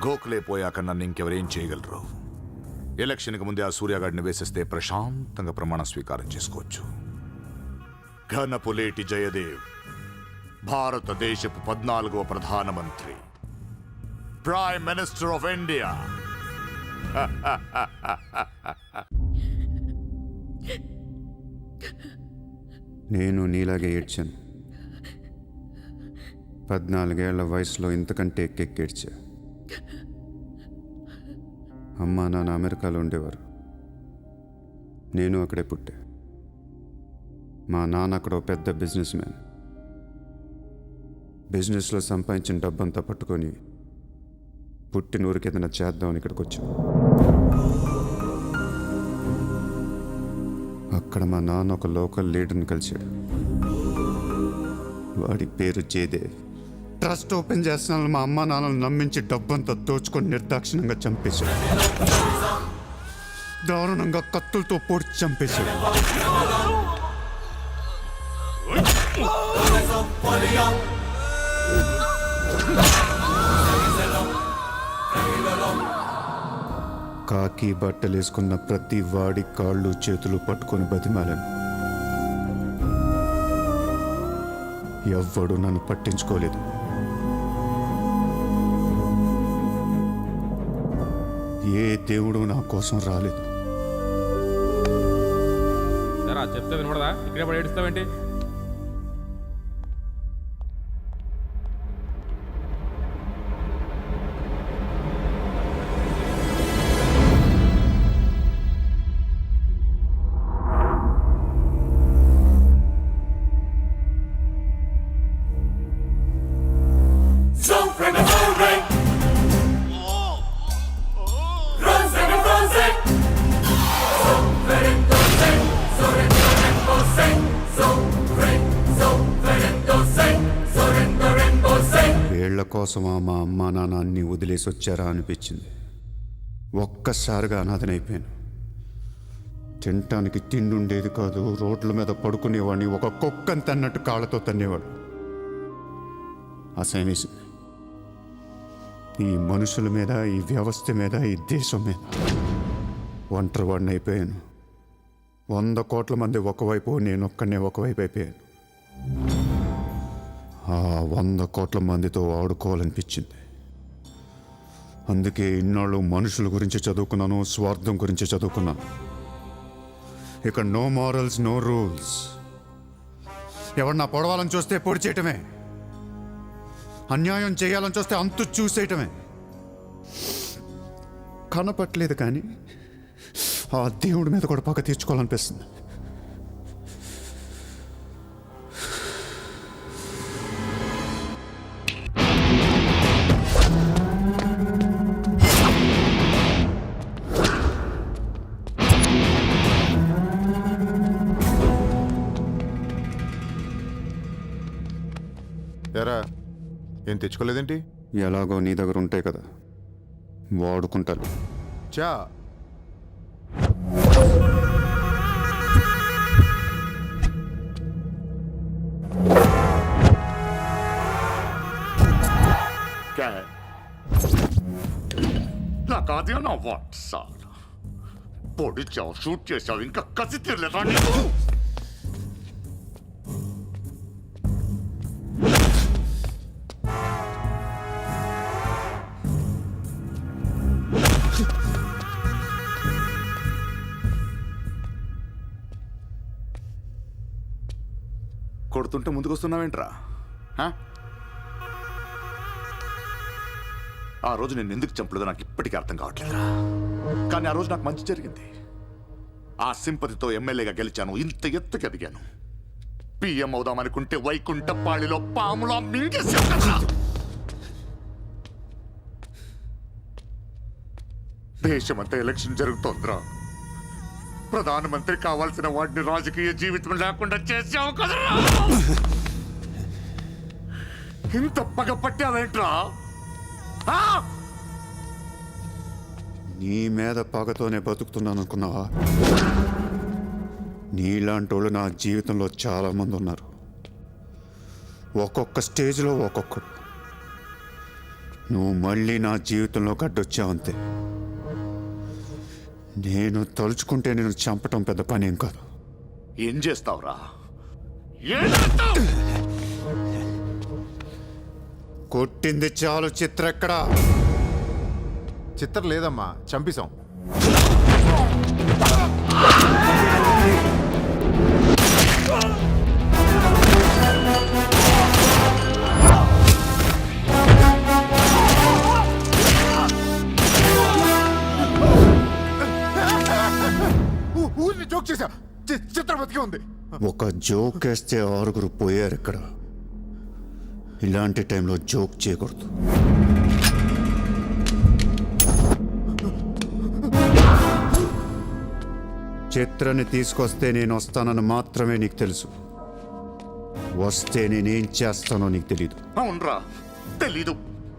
గోఖలే పోయాక నన్ను ఇంకెవరేం చేయగలరు? ఎలక్షన్కి ముందే ఆ సూర్యగాడిని వేసేస్తే ప్రశాంతంగా ప్రమాణ స్వీకారం చేసుకోవచ్చు. ఘనపులేటి జయదేవ్ భారతదేశపు 14వ ప్రధానమంత్రి, ప్రైమ్ మినిస్టర్ ఆఫ్ ఇండియా. నేను నీలాగే ఏడ్చాను. 14 ఏళ్ల వయసులో ఇంతకంటే ఎక్కెక్కేడ్చా. అమ్మా నాన్న అమెరికాలో ఉండేవారు. నేను అక్కడే పుట్టా. మా నాన్న అక్కడ పెద్ద బిజినెస్ మ్యాన్. బిజినెస్లో సంపాదించిన డబ్బంతా పట్టుకొని పుట్టినూరికి ఏదైనా చేద్దామని ఇక్కడికి వచ్చాను. అక్కడ మా నాన్న ఒక లోకల్ లీడర్ని కలిశాడు. వాడి పేరు జయదేవ్. ట్రస్ట్ ఓపెన్ చేస్తున్నాను మా అమ్మ నాన్నలు నమ్మించి డబ్బంతా దోచుకొని నిర్దాక్షిణంగా చంపేశాడు. దారుణంగా కత్తులతో పొడిచి చంపేశాడు. కాకి బట్టలేసుకున్న ప్రతి వాడి కాళ్ళు చేతులు పట్టుకొని బతిమాలను. ఎవ్వడు నన్ను పట్టించుకోలేదు. ఏ దేవుడు నా కోసం రాలేదు. చెప్తే వినపడదా? ఇక్కడే పడి ఏడుస్తావేంటి? వీళ్ల కోసమా మా అమ్మా నాన్న అన్ని వదిలేసి వచ్చారా అనిపించింది. ఒక్కసారిగా అనాథనైపోయాను. తినటానికి తిండి ఉండేది కాదు. రోడ్ల మీద పడుకునేవాడిని. ఒక కుక్కని తన్నట్టు కాళ్ళతో తన్నేవాడు. అసహ్యమేసింది. ఈ మనుషుల మీద, ఈ వ్యవస్థ మీద, ఈ దేశం మీద ఒంటరి వాడిని అయిపోయాను. 100 కోట్ల మంది ఒకవైపు, నేనొక్కనే ఒకవైపు అయిపోయాను. ఆ 100 కోట్ల మందితో ఆడుకోవాలనిపించింది. అందుకే ఇన్నాళ్ళు మనుషుల గురించి చదువుకున్నాను, స్వార్థం గురించి చదువుకున్నాను. ఇక నో మారల్స్, నో రూల్స్. ఎవరన్నా పొడవాలని చూస్తే పొడి చేయటమే, అన్యాయం చేయాలని చూస్తే అంతు చూసేయటమే. కనపట్లేదు కానీ ఆ దేవుడి మీద కూడా పగ తీర్చుకోవాలనిపిస్తుంది. ఎరా, ఏం తెచ్చుకోలేదేంటి? ఎలాగో నీ దగ్గర ఉంటాయి కదా, వాడుకుంటాను. చా నాకాదే నా వాట్ సార్ పొడిచావు, షూట్ చేసావు, ఇంకా కసి తీరలేదా నీకు? కొడుతుంటే ముందుకొస్తున్నావేంట్రా? ఆ రోజు నేను ఎందుకు చంపలేదో నాకు ఇప్పటికీ అర్థం కావట్లేదురా. కానీ ఆ రోజు నాకు మంచి జరిగింది. ఆ సింపతితో ఎమ్మెల్యేగా గెలిచాను, ఇంత ఎత్తుకి ఎదిగాను. పిఎం అవుదామనుకుంటే వైకుంఠపాళిలో పాములా మింగేసావు కదా. దేశమంతా ఎలక్షన్ జరుగుతోందిరా. ప్రధానమంత్రి కావాల్సిన వాడిని రాజకీయ జీవితం లేకుండా చేసావు కదరా. ఇంత పగ పట్టావేంట్రా? నీ మీద పగతోనే బతుకుతున్నాను అనుకున్నావా? నీలాంటి వాళ్ళు నా జీవితంలో చాలామంది ఉన్నారు. ఒక్కొక్క స్టేజ్లో ఒక్కొక్కడు. నువ్వు మళ్ళీ నా జీవితంలోకి అడ్డొచ్చావంతే. నేను తలుచుకుంటే నేను చంపటం పెద్ద పని ఏం కాదు. ఏం చేస్తావురా? ఏం చేస్తావ్? కొట్టింది చాలు. చిత్ర ఎక్కడా? చిత్ర లేదమ్మా, చంపేశాం. ఊరిని జోక్ చేశా. చిత్ర బతికే ఉంది. ఒక జోక్ వేస్తే 6 పోయారు ఇక్కడ. ఇలాంటి టైంలో జోక్ చేయకూడదు. చిత్రని తీసుకొస్తే నేను వస్తానని మాత్రమే నీకు తెలుసు. వస్తే నేనేం చేస్తానో నీకు తెలీదు. అవునరా, తెలీదు.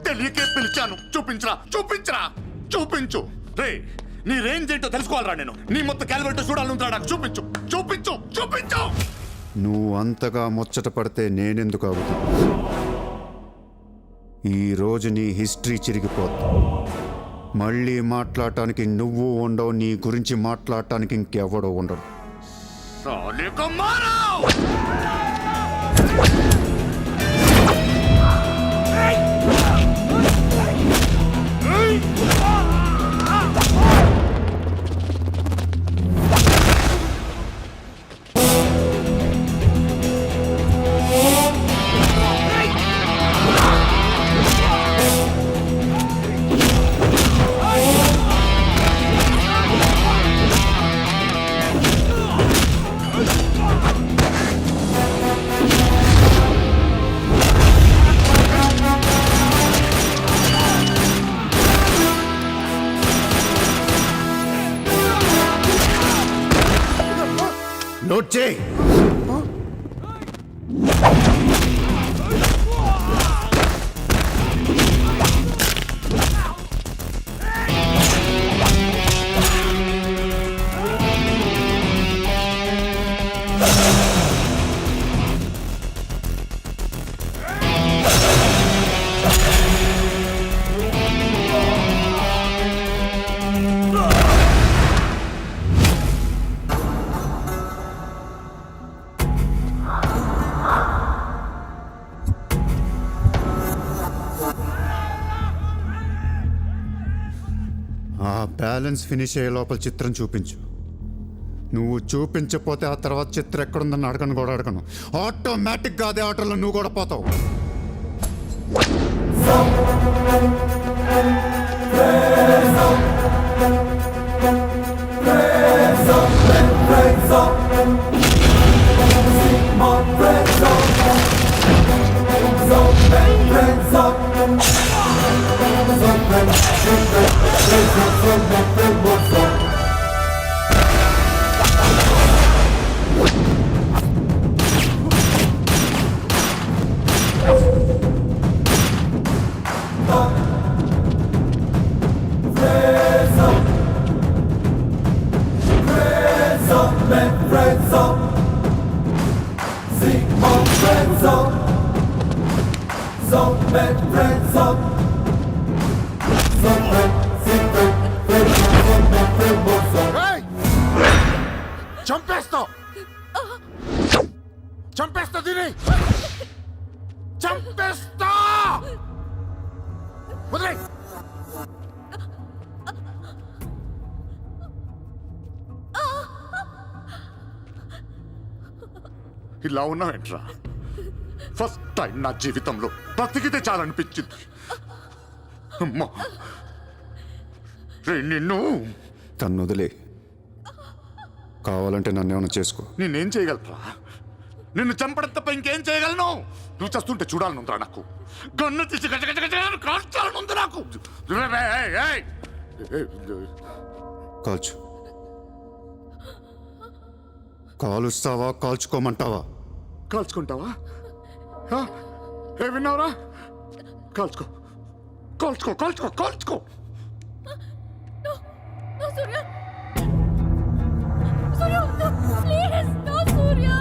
తెలియకే పిలిచాను. చూపించరా, చూపించరా, చూపించు. రే, నీ రేంజ్ ఏంటో తెలుసుకోవాలరా నేను. నీ మొత్తం క్యాలిబర్ చూడాలంటా నాకు. చూపించు, చూపించు, చూపించు. నువ్వు అంతగా ముచ్చట పడితే నేనెందుకు అవుతా? ఈరోజు నీ హిస్టరీ చిరిగిపోద్ది. మళ్ళీ మాట్లాడటానికి నువ్వు ఉండవు. నీ గురించి మాట్లాడటానికి ఇంకెవడో ఉండడు. సాలే కుమారా! నోట్ చేయి. ఆ బ్యాలెన్స్ ఫినిష్ అయ్యే లోపల చిత్రం చూపించు. నువ్వు చూపించకపోతే ఆ తర్వాత చిత్రం ఎక్కడుందని అడగను కూడా అడగను. ఆటోమేటిక్గా అదే ఆటోలో నువ్వు కూడా పోతావు. చంపేస్తావు, చంపేస్తా దీని, చంపేస్తా. వదిలేయ్. ఇలా ఉన్నావేంట్రా? ఫస్ట్ టైం నా జీవితంలో బ్రతికితే చాలనిపించింది. అమ్మా, రే నిన్ను తను వదిలే. కావాలంటే నన్ను ఏమైనా చేసుకో. నేనేం చేయగలరా? నిన్ను చంపడం తప్ప ఇంకేం చేయగలను? నువ్వు చేస్తుంటే చూడాలనుందిరా నాకు. గన్ను తీసి కాల్చాలనుంది నాకు. కాల్చు. కాలుస్తావా కాల్చుకోమంటావా? కాల్చుకుంటావా? ఏ విన్నావురా? కాల్చుకో, కాల్చుకో, కాల్చుకో, కాల్చుకో. No, Surya! Surya, no, please! No, Surya!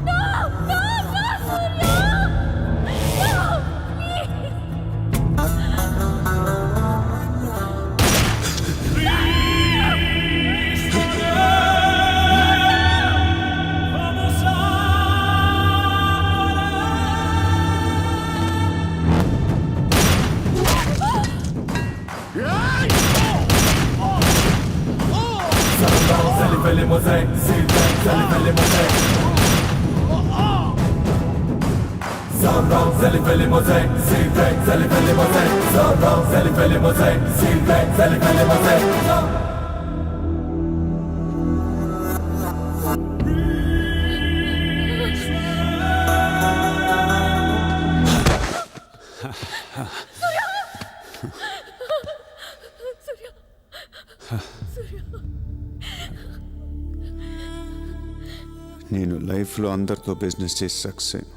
No, no, no, Surya! నేను లైఫ్లో అందరితో బిజినెస్ చేసి సక్సెస్ అయ్యాను,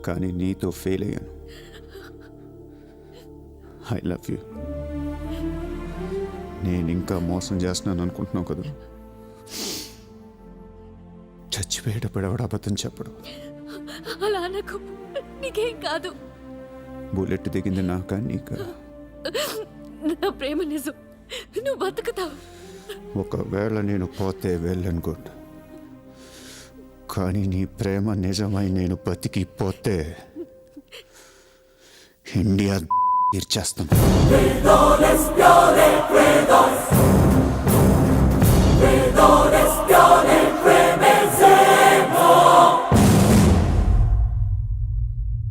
కానీ నీతో ఫెయిల్ అయ్యాను. I love you. నేను ఇంకా మోసం చేస్తున్నాను అనుకుంటున్నావు కదా? చచ్చిపోయేటప్పుడు ఎవడు అబద్ధం చెప్పడు. అలా అనకు, నీకేం కాదు. బుల్లెట్ దిగింది నాకా నీకా? నా ప్రేమ నిజం, నువ్వు బతుకుతావు. ఒకవేళ నేను పోతే వెళ్ళను గుడ్, కానీ నీ ప్రేమ నిజమై నేను బతికిపోతే ఇండియా తీర్చేస్తాను.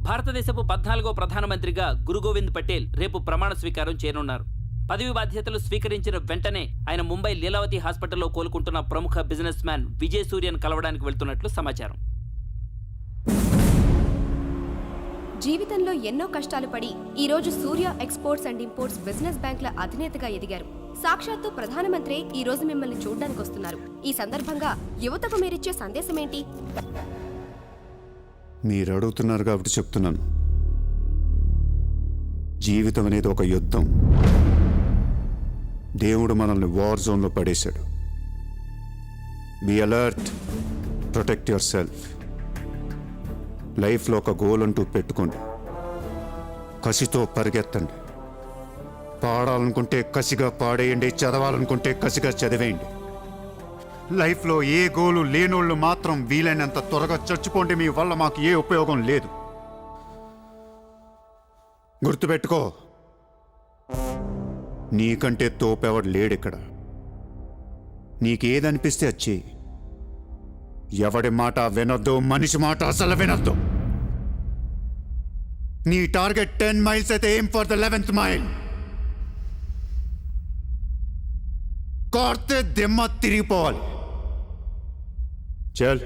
భారతదేశపు 14వ ప్రధానమంత్రిగా గురు గోవింద్ పటేల్ రేపు ప్రమాణ స్వీకారం చేయనున్నారు. పదవి బాధ్యతలు స్వీకరించిన వెంటనే ఆయన ముంబై లీలావతి హాస్పిటల్లో కోలుకుంటున్న ప్రముఖ బిజినెస్ మ్యాన్ విజయ్ సూర్యను కలవడానికి వెళ్తున్నట్లు సమాచారం. జీవితంలో ఎన్నో కష్టాలు పడి ఈ రోజు సూర్య ఎక్స్పోర్ట్స్ అండ్ ఇంపోర్ట్స్ బిజినెస్ బ్యాంక్ల అధినేతగా ఎదిగారు. సాక్షాత్తు ప్రధానమంత్రి ఈ రోజు మిమ్మల్ని చూడ్డానికి వస్తున్నారు. ఈ సందర్భంగా యువతకు మీరిచ్చే సందేశం ఏంటి? మీరు అడుగుతున్నారు కాబట్టి చెప్తున్నాను. జీవితం అనేది ఒక యుద్ధం. దేవుడు మనల్ని వార్ జోన్లో పడేశాడు. Be alert, protect yourself. లైఫ్లో ఒక గోల్ అంటూ పెట్టుకోండి, కసితో పరిగెత్తండి. పాడాలనుకుంటే కసిగా పాడేయండి, చదవాలనుకుంటే కసిగా చదివేయండి. లైఫ్లో ఏ గోలు లేనోళ్ళు మాత్రం వీలైనంత త్వరగా చచ్చిపోండి. మీ వల్ల మాకు ఏ ఉపయోగం లేదు. గుర్తుపెట్టుకో, నీకంటే తోపెవడు లేడిక్కడ. నీకేదనిపిస్తే వచ్చి ఎవడి మాట వినొద్దు, మనిషి మాట అసలు వినొద్దు. నీ టార్గెట్ 10 miles అయితే aim for the 11th mile. కార్తే దిమ్మ తిరిగిపోవాలి. చల్.